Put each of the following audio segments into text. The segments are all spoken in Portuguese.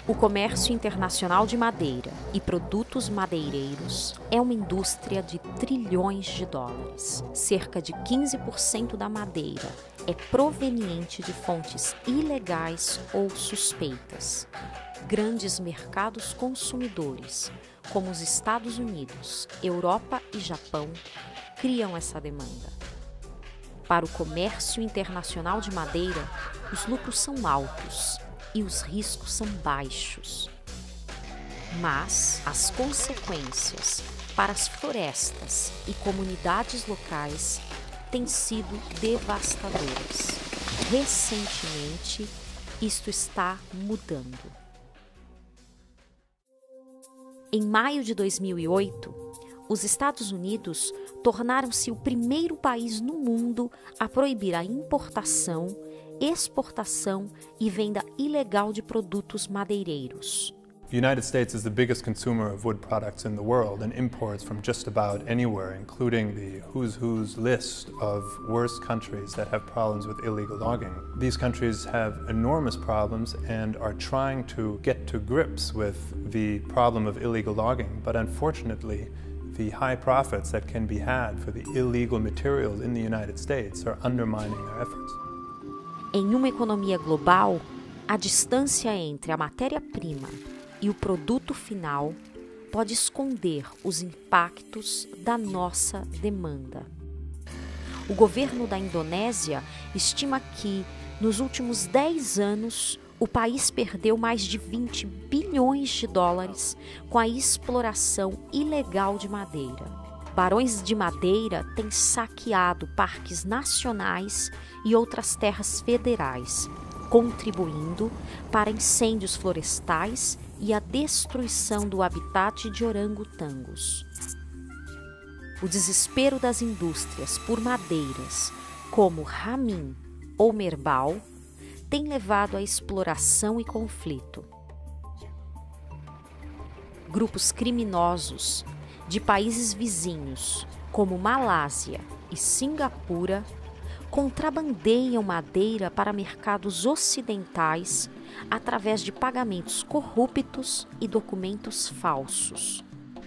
O comércio internacional de madeira e produtos madeireiros é uma indústria de trilhões de dólares. Cerca de 15% da madeira é proveniente de fontes ilegais ou suspeitas. Grandes mercados consumidores, como os Estados Unidos, Europa e Japão, criam essa demanda. Para o comércio internacional de madeira, os lucros são altos e os riscos são baixos. Mas as consequências para as florestas e comunidades locais têm sido devastadoras. Recentemente, isto está mudando. Em maio de 2008, os Estados Unidos tornaram-se o primeiro país no mundo a proibir a importação, exportação e venda ilegal de produtos madeireiros. The United States is the biggest consumer of wood products in the world and imports from just about anywhere, including the who's list of worst countries that have problems with illegal logging. These countries have enormous problems and are trying to get to grips with the problem of illegal logging, but unfortunately, the high profits that can be had for the illegal materials in the United States are undermining their efforts. Em uma economia global, a distância entre a matéria-prima e o produto final pode esconder os impactos da nossa demanda. O governo da Indonésia estima que, nos últimos 10 anos, o país perdeu mais de 20 bilhões de dólares com a exploração ilegal de madeira. Barões de madeira têm saqueado parques nacionais e outras terras federais, contribuindo para incêndios florestais e a destruição do habitat de orangotangos. O desespero das indústrias por madeiras, como Ramin ou Merbau, tem levado à exploração e conflito. Grupos criminosos de países vizinhos, como Malásia e Singapura, contrabandeiam madeira para mercados ocidentais através de pagamentos corruptos e documentos falsos.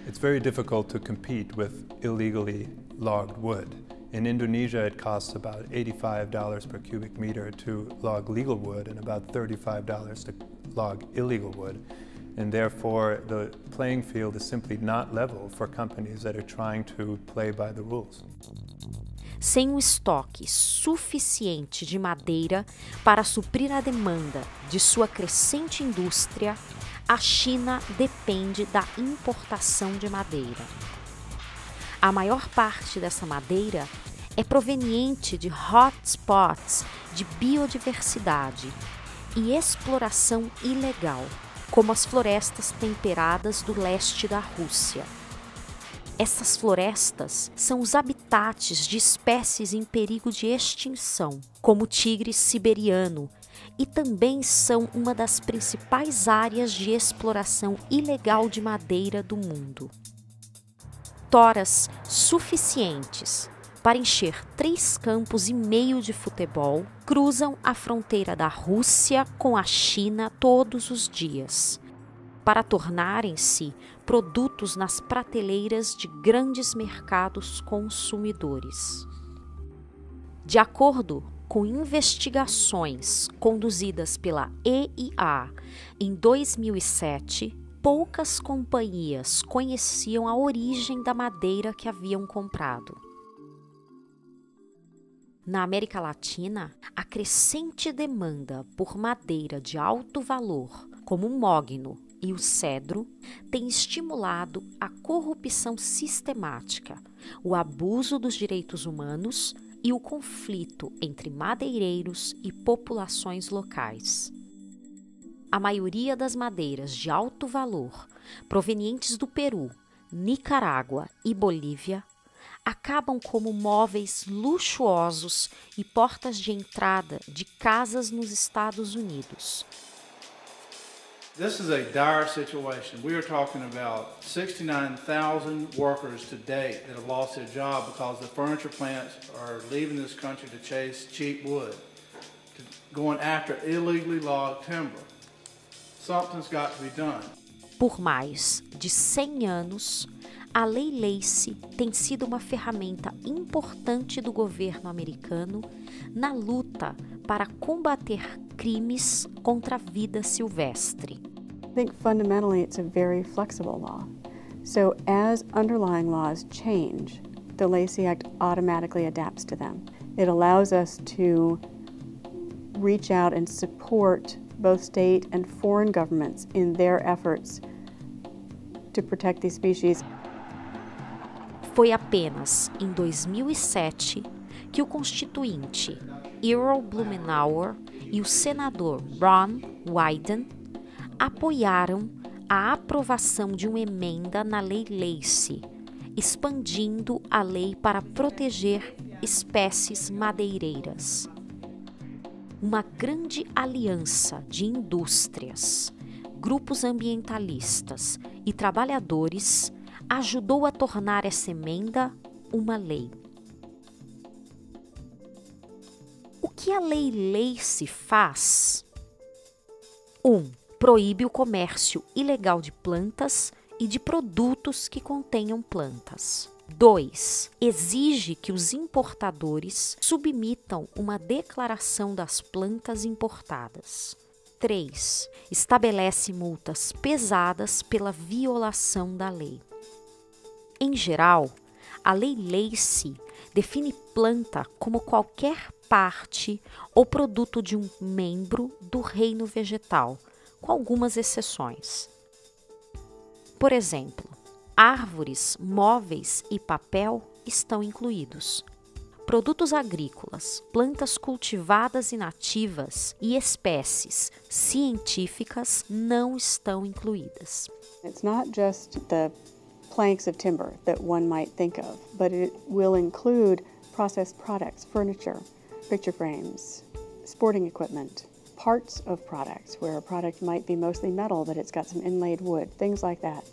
It's very difficult to compete with illegally logged wood. In Indonesia, it costs about $85 per cubic meter to log legal wood and about $35 to log illegal wood. And therefore, the playing field is simply not level for companies that are trying to play by the rules. Sem um estoque suficiente de madeira para suprir a demanda de sua crescente indústria, a China depende da importação de madeira. A maior parte dessa madeira é proveniente de hotspots de biodiversidade e exploração ilegal, como as florestas temperadas do leste da Rússia. Essas florestas são os habitats de espécies em perigo de extinção, como o tigre siberiano, e também são uma das principais áreas de exploração ilegal de madeira do mundo. Toras suficientes para encher 3 campos e meio de futebol cruzam a fronteira da Rússia com a China todos os dias, para tornarem-se produtos nas prateleiras de grandes mercados consumidores. De acordo com investigações conduzidas pela EIA em 2007, poucas companhias conheciam a origem da madeira que haviam comprado. Na América Latina, a crescente demanda por madeira de alto valor, como o mogno e o cedro, tem estimulado a corrupção sistemática, o abuso dos direitos humanos e o conflito entre madeireiros e populações locais. A maioria das madeiras de alto valor, provenientes do Peru, Nicarágua e Bolívia, acabam como móveis luxuosos e portas de entrada de casas nos Estados Unidos. This is a dire situation. We are talking about 69,000 workers to date that have lost their job because the furniture plants are leaving this country to chase cheap wood, going after illegally logged timber. Something's got to be done. Por mais de 100 anos, a Lei Lacey tem sido uma ferramenta importante do governo americano na luta para combater crimes contra a vida silvestre. I think fundamentally it's a very flexible law. So as underlying laws change, the Lacey Act automatically adapts to them. It allows us to reach out and support both state and foreign governments in their efforts to protect these species. Foi apenas em 2007 que o constituinte Errol Blumenauer e o senador Ron Wyden apoiaram a aprovação de uma emenda na Lei Lacey, expandindo a lei para proteger espécies madeireiras. Uma grande aliança de indústrias, grupos ambientalistas e trabalhadores ajudou a tornar essa emenda uma lei. O que a Lei Lacey faz? 1. Proíbe o comércio ilegal de plantas e de produtos que contenham plantas. 2. Exige que os importadores submitam uma declaração das plantas importadas. 3. Estabelece multas pesadas pela violação da lei. Em geral, a Lei Lacey define planta como qualquer parte ou produto de um membro do reino vegetal, com algumas exceções. Por exemplo, árvores, móveis e papel estão incluídos. Produtos agrícolas, plantas cultivadas e nativas e espécies científicas não estão incluídas. It's not just the planks of timber that one might think of, but it will include processed products, furniture, picture frames, sporting equipment, parts of products where a product might be mostly metal but it's got some inlaid wood, things like that.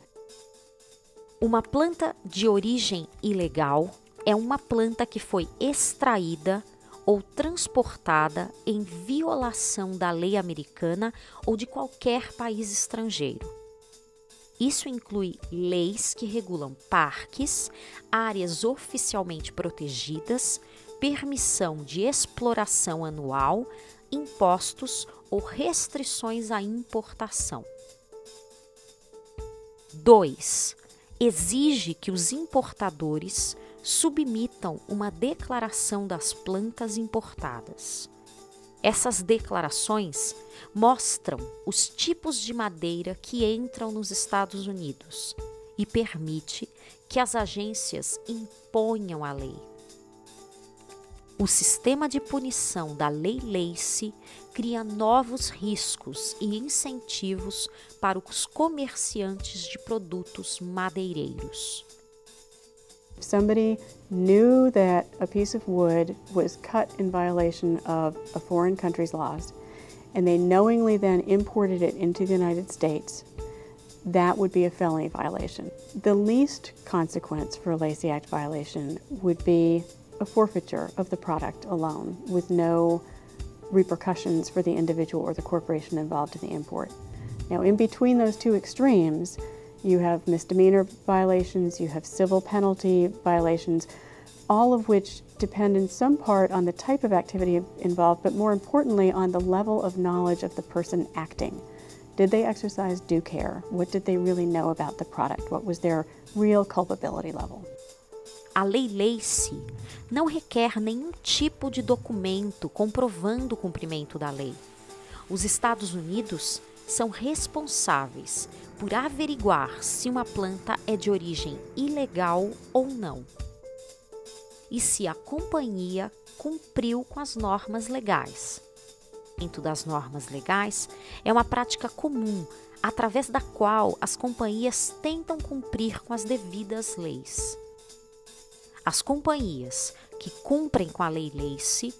Uma planta de origem ilegal é uma planta que foi extraída ou transportada em violação da lei americana ou de qualquer país estrangeiro. Isso inclui leis que regulam parques, áreas oficialmente protegidas, permissão de exploração anual, impostos ou restrições à importação. 2. Exige que os importadores submitam uma declaração das plantas importadas. Essas declarações mostram os tipos de madeira que entram nos Estados Unidos e permite que as agências imponham a lei. O sistema de punição da Lei Lacey cria novos riscos e incentivos para os comerciantes de produtos madeireiros. If somebody knew that a piece of wood was cut in violation of a foreign country's laws, and they knowingly then imported it into the United States, that would be a felony violation. The least consequence for a Lacey Act violation would be a forfeiture of the product alone, with no repercussions for the individual or the corporation involved in the import. Now, in between those two extremes, you have misdemeanor violations, you have civil penalty violations, all of which depend in some part on the type of activity involved, but more importantly on the level of knowledge of the person acting. Did they exercise due care? What did they really know about the product? What was their real culpability level? A Lei Lacey não requer nenhum tipo de documento comprovando o cumprimento da lei. Os Estados Unidos são responsáveis por averiguar se uma planta é de origem ilegal ou não, e se a companhia cumpriu com as normas legais. Dentro das normas legais é uma prática comum, através da qual as companhias tentam cumprir com as devidas leis. As companhias que cumprem com a Lei Lacey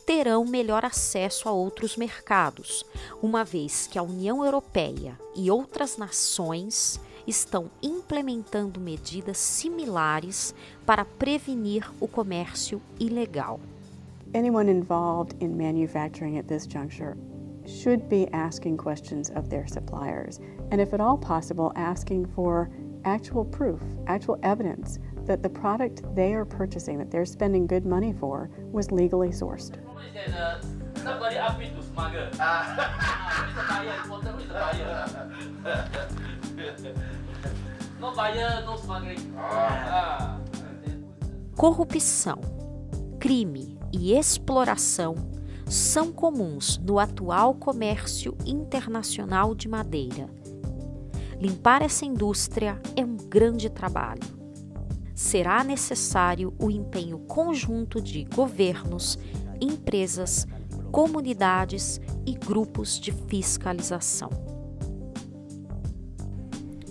terão melhor acesso a outros mercados, uma vez que a União Europeia e outras nações estão implementando medidas similares para prevenir o comércio ilegal. Anyone involved in manufacturing at this juncture should be asking questions of their suppliers, and if at all possible, asking for actual proof, actual evidence that the product they are purchasing, that they're spending good money for, was legally sourced. Somebody asked me to smuggle. Who is the buyer? Who is the buyer? No buyer, no smuggling. Corrupção, crime e exploração são comuns no atual comércio internacional de madeira. Limpar essa indústria é um grande trabalho. Será necessário o empenho conjunto de governos, empresas, comunidades e grupos de fiscalização.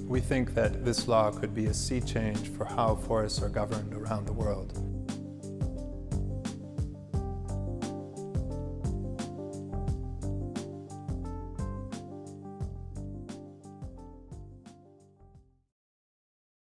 We think that this law could be a sea change for how forests are governed around the world.